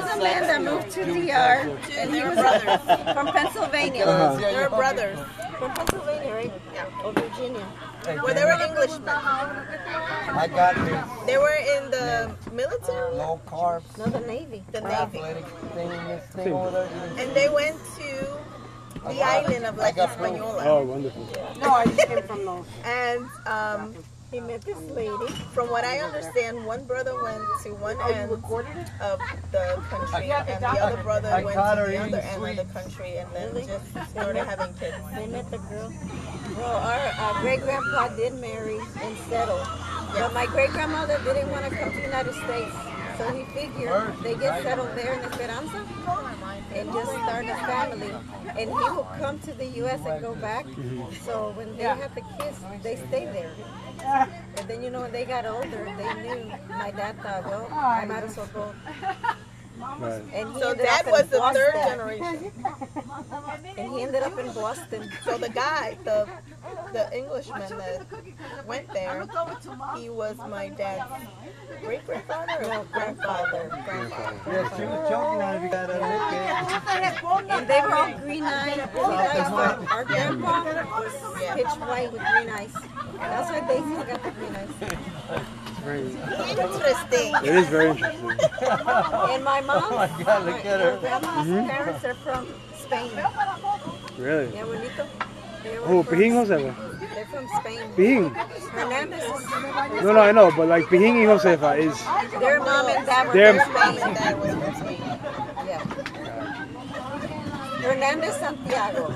was a man that moved to DR, and he was brothers from Pennsylvania. They're brothers From Pennsylvania, right? Yeah. Or Virginia. Well, they were Englishmen. I got this They were in the military. low carb No, the Navy. The Navy. athletic thing, this thing over there. And they went to the island of La Hispaniola. Oh, wonderful. No, I just came from those. And He met this lady. from what I understand, one brother went to one end of the country, and the other brother went to the other end of the country, and then just started having kids. They met the girl. Well, our great-grandpa did marry and settle. But my great-grandmother didn't want to come to the United States. So he figured they get settled there in Esperanza and just start a family. And he would come to the U.S. and go back. So when they had the kids, they stayed there. And then, you know, when they got older, they knew my dad thought, well, I might as well go. Right. And he So ended that up in was the third Boston. generation. And he ended up in Boston. So the guy, the Englishman that went there, he was my dad's great-grandfather or grandfather? Yes, she was choking on it. You gotta lick it. And they were all green-eyed. Our grandpa was pitch white with green eyes. That's why they still got the green eyes. Interesting. It is very interesting. And my mom, Oh my God, look at her. grandma's parents are from Spain. Really? Mi abuelito. They were Oh, from- Pijín Josefa. They're from Spain. Pijín. Hernandez is, No, I know, but like Pijín y Josefa is. their mom and dad were They're- from Mom Spain. and dad was from Spain. Yeah. Hernandez Santiago.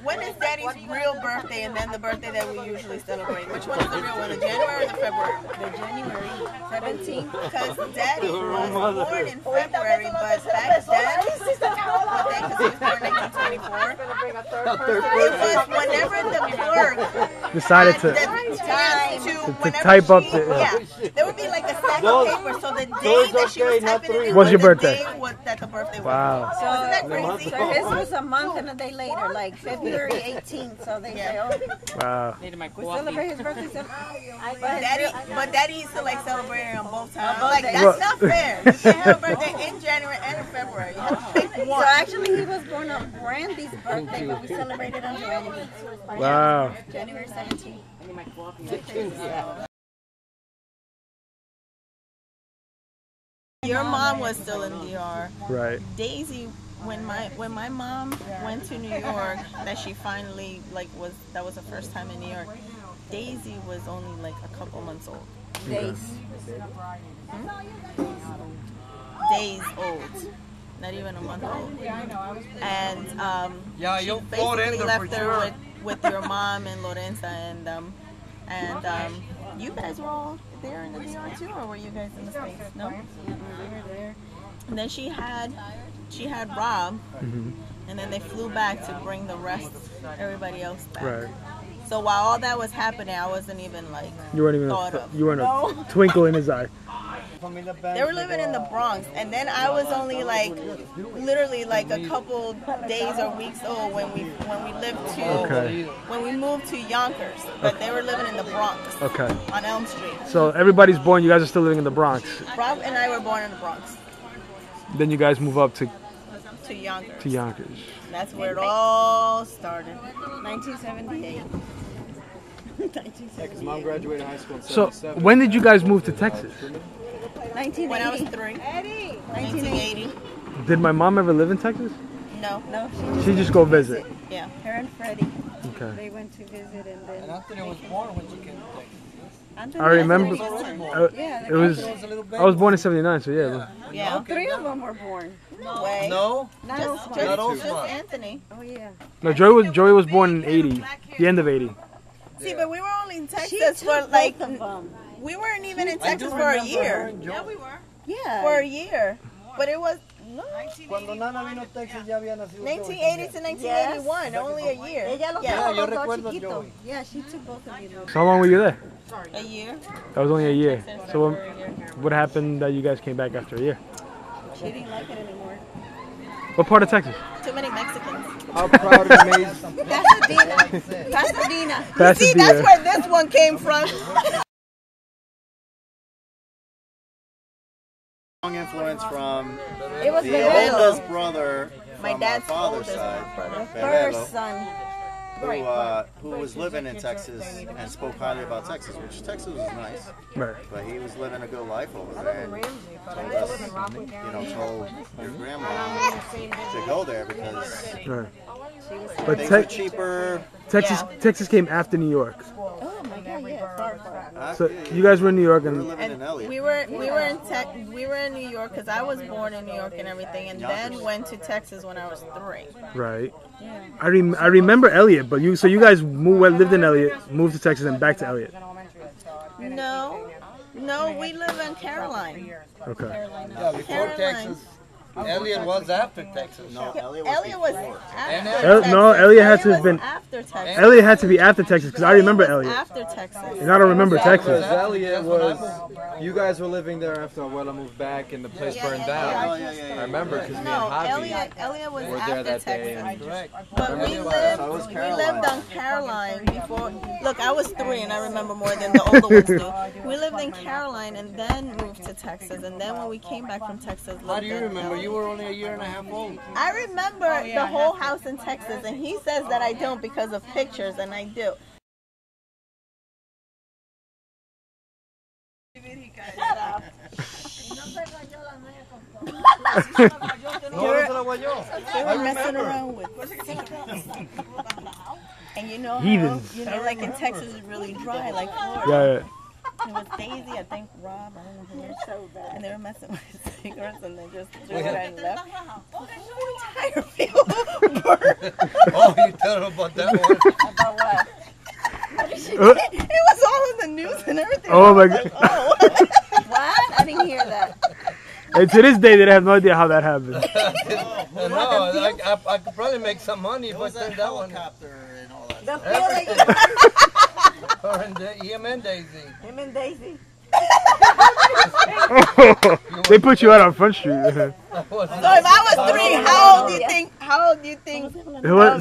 When is Daddy's real birthday and then the birthday that we usually celebrate? Which one is the real one, the January or the February? The January 17th. Because Daddy was born in February, but back then, because he was born in 1924, it was whenever the clerk Decided had the to. time to whenever type up she- the- yeah, there would be like a stack of paper, so the day that she was typing it in What's your was the birthday? day that the birthday was. Wow. So, Isn't that crazy? so his was a month and a day later, like February 18th. So they say, oh, Wow. we celebrate his birthday. So, But Daddy used to like celebrating on both times. both Like, days. that's not fair. You can't have a birthday in January and in February. You have to pick So one. actually, he was born on Brandy's birthday, but we celebrated on January. Wow. January 17th. Your mom was still in DR. Right. Daisy, when my mom went to New York, that she finally that was the first time in New York. Daisy was only like a couple months old. Days. Days old. Not even a month old. And Yeah, she you'll float in basically there left for her sure. with your mom and Lorenza and you guys were all there in the DR too, or were you guys in the States? No? We were there. And then she had Rob, Mhm. and then they flew back to bring everybody else back. Right. So while all that was happening, I wasn't even like You weren't even. thought of. You weren't a twinkle in his eye. They were living in the Bronx, and then I was only like, literally like a couple days or weeks old when we Okay. when we moved to Yonkers, but they were living in the Bronx Okay. on Elm Street. So everybody's born. You guys are still living in the Bronx. Rob and I were born in the Bronx Then you guys move up to to Yonkers. Yonkers. And that's where it all started. 1978. Because mom graduated high school in So 77. when did you guys move to Texas? 1980. When I was 3, 1980. Did my mom ever live in Texas? No, No, She just go visit. yeah. her and Freddie. Okay. They went to visit and then. Anthony was born when she came to Texas. Anthony I remember. was already born. It was. He was a little baby. I was born in '79, so yeah. Yeah. All three of them were born. No way. No? Not Just, Osman. just, Not just Osman. Anthony. Oh yeah. No, Joey was born in '80, the end of '80. See, but we were only in She Texas took for like, both of them. we weren't even in I do Texas for a remember her year. and Joe. Yeah. For a year. But it was, no, Cuando Nana vino a Texas ya había nacido Joey 1980 to también. 1981, only a year. Ella los Yeah, tuvo yo los dos recuerdo chiquitos. Joey. Yeah, she took both of you. So how long were you there? a year. That was only a year. So For a year. what happened that you guys came back after a year? She didn't like it anymore. What part of Texas? Too many Mexicans. How proud of me. Pasadena. Pasadena. See, Pasadena. that's where this one came from. strong influence from It was the Berelo, oldest brother My from dad's our father's oldest side, brother. Berelo, first son. who was living in Texas and spoke highly about Texas, which Texas was nice, Right. but he was living a good life over there. And told us, told your grandma to go there because Right. things But were cheaper. Texas came after New York. Oh my God, yeah, far. So you guys were in New York We were and living in Elliott. We were in New York because I was born in New York and everything, and then went to Texas when I was 3. right. I remember Elliott, but you guys lived in Elliott, moved to Texas, and back to Elliott. No, we live in Caroline. Okay. Yeah, before Texas. Elliott was after Texas. No, Elliott was before. after El- Texas. no, Elliott had to have was been- after Texas. Elliott had to be after Texas because I remember Elliott, After Texas. and I don't remember Because Texas. Elliott was, you guys were living there after Abuela moved back and the place burned down. Oh, yeah. I remember because me and No, Javi Elliott was were there after that day. Texas. And But we So was lived Caroline. on Caroline before. Look, I was 3 and I remember more than the older ones do. We lived in Caroline and then moved to Texas. And then when we came back from Texas, how lived do you in remember? Elliott. You were only a year and a half old. I remember the whole house in Texas, and he says that I don't because of pictures, and I do. They were messing around with. And you know how, Heathens. like in Texas is really dry, like Florida. Yeah. It was Daisy, I think Rob, I don't know who. So bad. And they were messing with cigarettes, and they just threw it and left. The entire field burned. Oh, you tell them about that one. About what? It was all in the news and everything. Oh my I was God. like, oh. What? I didn't hear that. And to this day, they have no idea how that happened. No, I could probably make some money if I turned that one. Helicopter and all that. The field that Her and him and Daisy. him and Daisy. They put you out on Front Street. So if I was 3, how old do you think? How old do you think?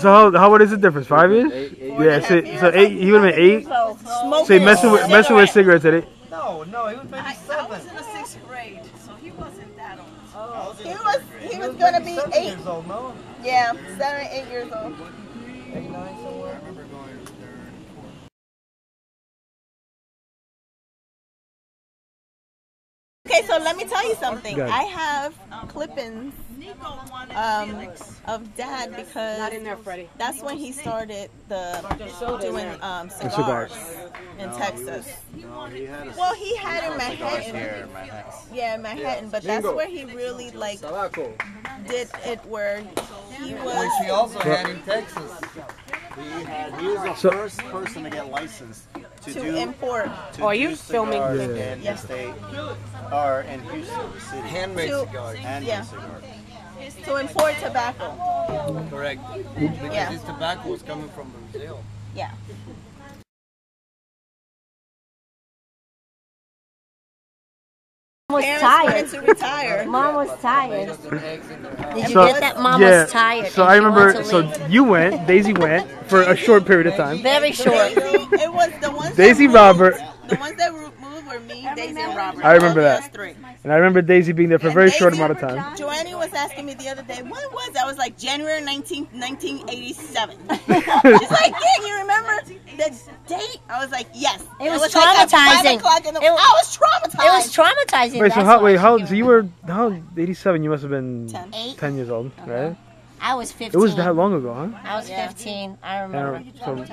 So how what is the difference? 5 years? Yeah. So 8. He would have been 8. Smoking. So he messing with cigarettes at 8. No, he was maybe 7. in the 6th grade, so he wasn't that old. He was gonna be 8. Years old, no? Yeah, 7 or 8 years old. 8, 9 somewhere. Okay, so let me tell you something. Go ahead. I have clippings of Dad because that's when he started doing cigars in Texas. No, he had a Well, he had in Manhattan. here in Manhattan. Yeah, Manhattan, but that's where he really like Tabaco. did it where he Which was. he also had in Texas. He was the So- first person to get licensed to To do import. to do filming? cigars Yeah. in the state or in Houston, the city. Handmade To- cigars. Handmade Yeah. cigars. To import tobacco. Correct. Because Yeah. his tobacco was coming from Brazil. Yeah. Was Parents tired. wanted to retire. Mom was tired. Just some eggs in their house. Did you So- get that? Mom Yeah. was tired. So and I she remember. wanted to So leave. you went. Daisy went for a short period of time. Very short. It was the ones. Daisy, that Robert. moved- The ones that moved were me, Daisy, and Robert. I remember Only that. us 3. And I remember Daisy being there for a And very short Daisy- amount of time. Joannie was asking me the other day, when was that? I was like, January 1987. She's like, yeah, you remember the date? I was like, yes. It was like at 5 traumatizing. o'clock in the- It was- I was traumatized. It was traumatizing. Wait. So that's how? why Wait. she How? gave So me- you were how? 87. You must have been 10. 10 years old, right? I was 15. It was that long ago, huh? I was 15. I remember. So,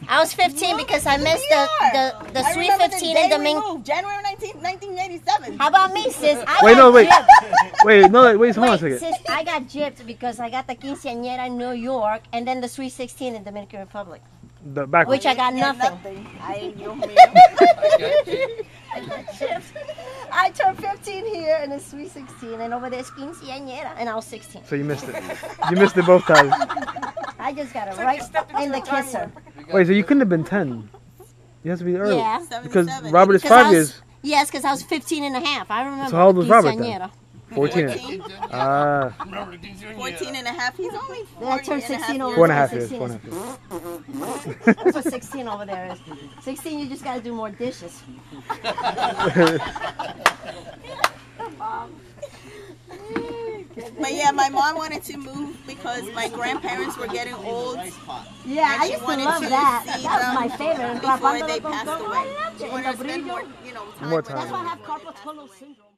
I was 15 because I missed the I remember 315 the in day the we main. moved, January 1987. How about me, sis? I wait. got No. Wait. gypped. Wait. No. Wait. Hold on a Wait, second. sis, I got gypped because I got the quinceañera in New York and then the 316 in Dominican Republic, The backwards. which I got Yeah, nothing. Ay, Dios mío. I got gypped. I turned 15 here and it's 316 and over there's quinceañera and I was 16. So you missed it. You missed it both times. I just got it right in the kisser. Wait. So you couldn't have been 10. You have to be early. Yeah. Because 77. Robert is Because 5 I was- years. Yes, because I was 15 and a half. I remember. So how old was the Robert then? quinceañera. 14. 14. Ah. 14 and a half. He's only 40 Then I turned 16 over 4.5 there. years. 16 4.5 years. That's what 16 over there is. 16, you just got to do more dishes. But yeah, my mom wanted to move because my grandparents were getting old. Yeah, I used to love that. That was my favorite. Before they passed away. She wanted to spend more, time. More with time. That's why I have carpal tunnel syndrome.